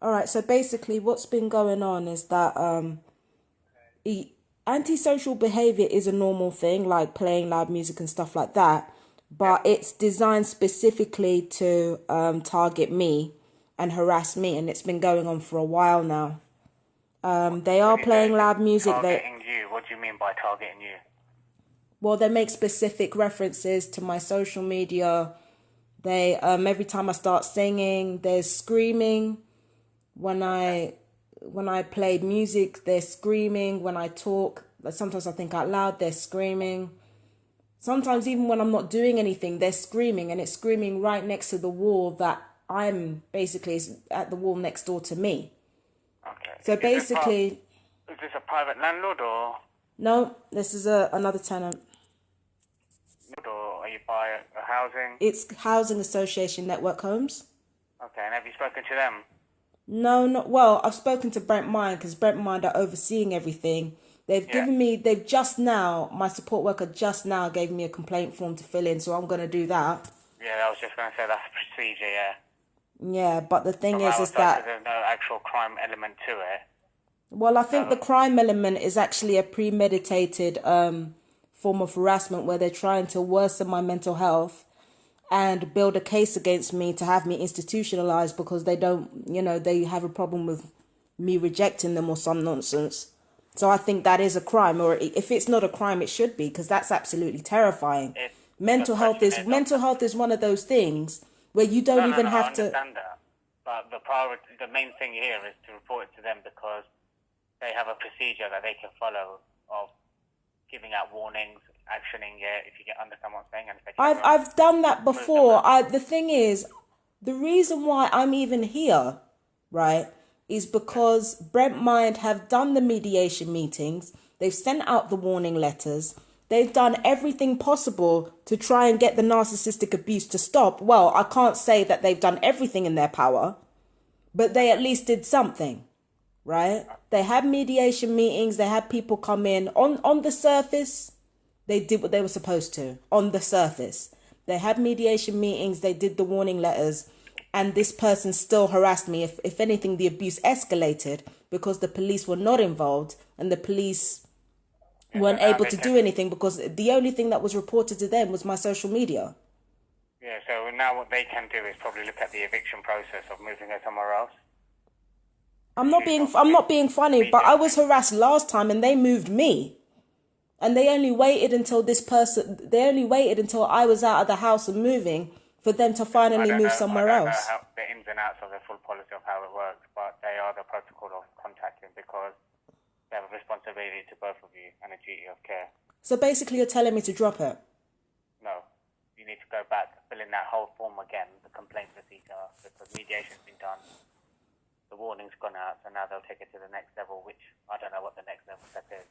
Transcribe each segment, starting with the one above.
All right, so basically what's been going on is that e- antisocial behavior is a normal thing, like playing loud music and stuff like that, Yeah. but it's designed specifically to target me and harass me, and it's been going on for a while now. They When are you say playing loud music. targeting you, what do you mean by targeting you? Well, they make specific references to my social media. They every time I start singing, there's screaming. When Okay. I play music, they're screaming. When I talk, like sometimes I think out loud, they're screaming. Sometimes even when I'm not doing anything, they're screaming, and it's screaming right next to the wall that I'm basically at the wall next door to me. Okay. So basically, Is this a private landlord no, this is another tenant. or are you by a housing? It's Housing Association Network Homes. Okay. And have you spoken to them? No, not well. I've spoken to Brent Mind because Brent Mind are overseeing everything. Yeah. They've just now, my support worker just now gave me a complaint form to fill in, so I'm going to do that. Yeah. I was just going to say that's procedure. Yeah. Yeah, but the thing From our is side, because that, there's no actual crime element to it. well, I So think the crime element is actually a premeditated form of harassment where they're trying to worsen my mental health and build a case against me to have me institutionalized because they don't, they have a problem with me rejecting them or some nonsense. So I think that is a crime, or if it's not a crime, it should be, because that's absolutely terrifying. it, the question is on. Mental health is one of those things where you don't No, no, even no. I have to. understand that, but the main thing here is to report it to them because they have a procedure that they can follow of giving out warnings, actioning it if you get understand what I'm saying, and if they carry on, I've done that move them before. out. The thing is, the reason why I'm even here, right, is Yeah. because Brent Mind have done the mediation meetings. They've sent out the warning letters. They've done everything possible to try and get the narcissistic abuse to stop. Well, I can't say that they've done everything in their power, but they at Okay. least did something, right? They had mediation meetings. They had people come in. On the surface, they did what they were supposed to. On the surface, they had mediation meetings. They did the warning letters, and this person still harassed me. If anything, the abuse escalated because the police were not involved, and the police Yeah. So weren't now able they to can. do anything because the only thing that was reported to them was my social media. Yeah. So now what they can do is probably look at the eviction process of moving her somewhere else. Because she's I'm obviously not being funny, but I was mediating. harassed last time, and they moved me. And they only waited until I was out of the house and moving for them to I finally don't move know. I somewhere don't know else. how the ins and outs of the full policy of how it works, but they are the protocol of contacting because they have a responsibility to both of you and a duty of care. So basically, you're telling me to drop it. No, you need to go back, fill in that whole form again, the complaint procedure, because mediation's been done, the warning's gone out, so now they'll take it to the next level, which I don't know what the next level step is,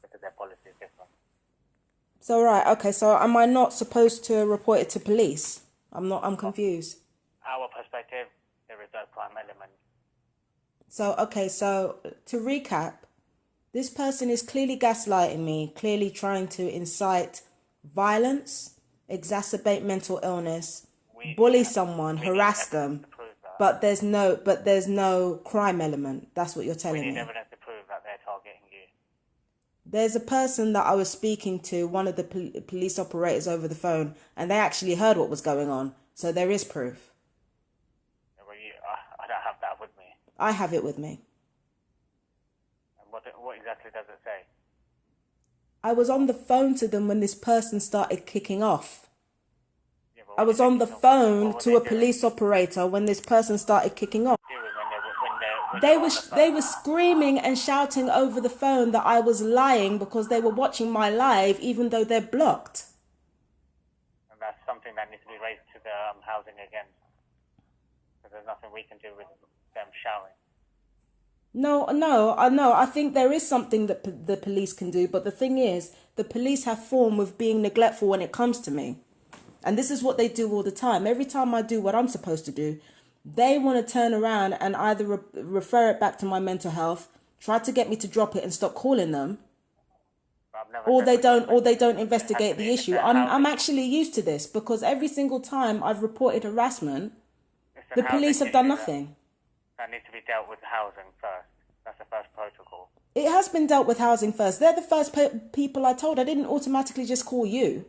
because their policy is different. So right, okay. So am I not supposed to report it to police? I'm From confused. our perspective, there is no crime element. So okay. So to recap, this person is clearly gaslighting me, clearly trying to incite violence, exacerbate mental illness, bully someone, We need harass evidence them. to prove that. But there's no crime element. That's what you're We telling need me. evidence to prove that they're targeting you. There's a person that I was speaking to, one of the police operators over the phone, and they actually heard what was going on. So there is proof. Well, I don't have that with me. I have it with me. And what exactly does it say? I was on the phone to them when this person started kicking off. Yeah, but I what was did they on the kick off? What phone were to they a doing? police operator when this person started kicking off. Doing when They you're were on the they phone? were screaming and shouting over the phone that I was lying because they were watching my live even though they're blocked. And that's something that needs to be raised to the housing again. Because there's nothing we can do with them shouting. No, no, I know. I think there is something that the police can do, but the thing is, the police have form of being neglectful when it comes to me. And this is what they do all the time. Every time I do what I'm supposed to do, they want to turn around and either refer it back to my mental health, try to get me to drop it and stop calling them, But I've never said for dropping or they it. don't It has to investigate be the if issue. they're I'm housing you. actually used to this because every single time I've reported harassment, It's a the housing police have done issue nothing. That needs to be dealt with housing first. That's the first protocol. It has been dealt with housing first. They're the first people I told. I didn't automatically just call you.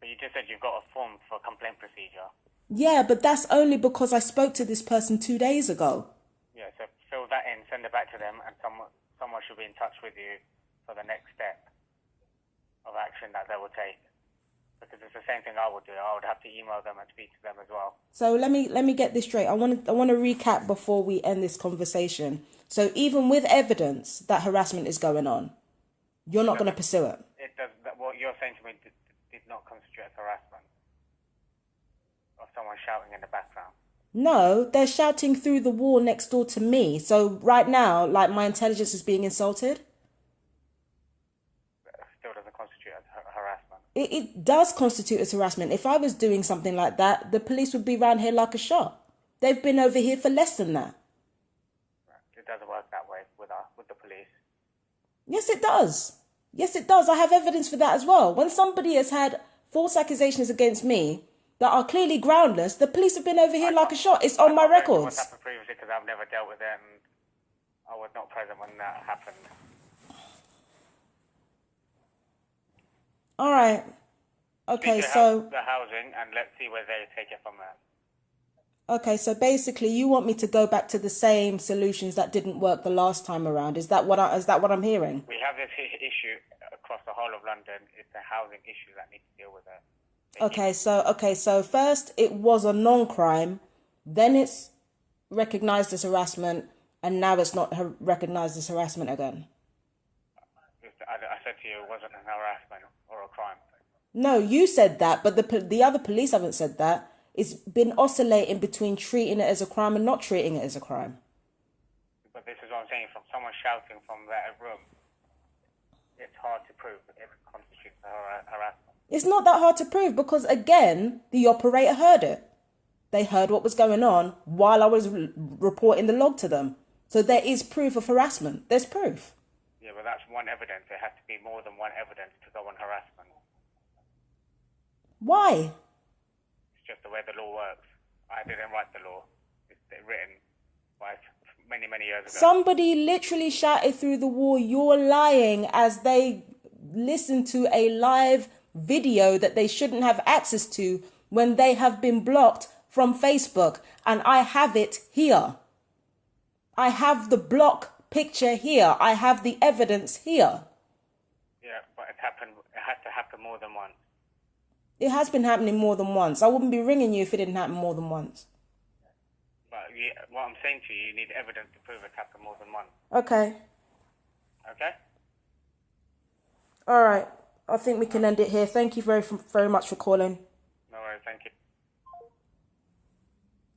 But you just said you've got a form for complaint procedure. Yeah, but that's only because I spoke to this person 2 days ago. Yeah, so fill that in, send it back to them, and someone should be in touch with you for the next step of action that they will take. Because it's the same thing I would do. I would have to email them and speak to them as well. So let me get this straight. I want to recap before we end this conversation. So even with evidence that harassment is going on, you're not going to pursue it. It does. What you're saying to me did not constitute as harassment of someone shouting in the background. No, they're shouting through the wall next door to me. So right now, like, my intelligence is being insulted. It still doesn't constitute as harassment. It does constitute as harassment. If I was doing something like that, the police would be around here like a shot. They've been over here for less than that. It doesn't work that way with the police. Yes, it does. Yes, it does. I have evidence for that as well. When somebody has had false accusations against me that are clearly groundless, the police have been over here like a shot. It's on my records. What's happened previously, because I've never dealt with it and I was not present when that happened. All right. Okay, so the housing, and let's see where they take it from there. Okay, so basically, you want me to go back to the same solutions that didn't work the last time around. Is that what I'm hearing? We have this issue across the whole of London. It's a housing issue that needs to deal with it. Okay, so first it was a non-crime, then it's recognized as harassment, and now it's not recognized as harassment again. I said to you it wasn't an harassment or a crime. No, you said that, but the other police haven't said that. It's been oscillating between treating it as a crime and not treating it as a crime. But this is what I'm saying, from someone shouting from that room, it's hard to prove it constitutes harassment. It's not that hard to prove because, again, the operator heard it. They heard what was going on while I was reporting the log to them. So there is proof of harassment. There's proof. Yeah, but that's one evidence. There has to be more than one evidence to go on harassment. Why? Just the way the law works. I didn't write the law. It's written by many years ago. Somebody literally shouted through the wall, "You're lying," as they listen to a live video that they shouldn't have access to when they have been blocked from Facebook. And I have it here. I have the block picture here. I have the evidence here. Yeah, but it has to happen more than once. It has been happening more than once. I wouldn't be ringing you if it didn't happen more than once. But what I'm saying to you need evidence to prove it happened more than once. Okay. Okay? All right. I think we can end it here. Thank you very much for calling. No worries, thank you.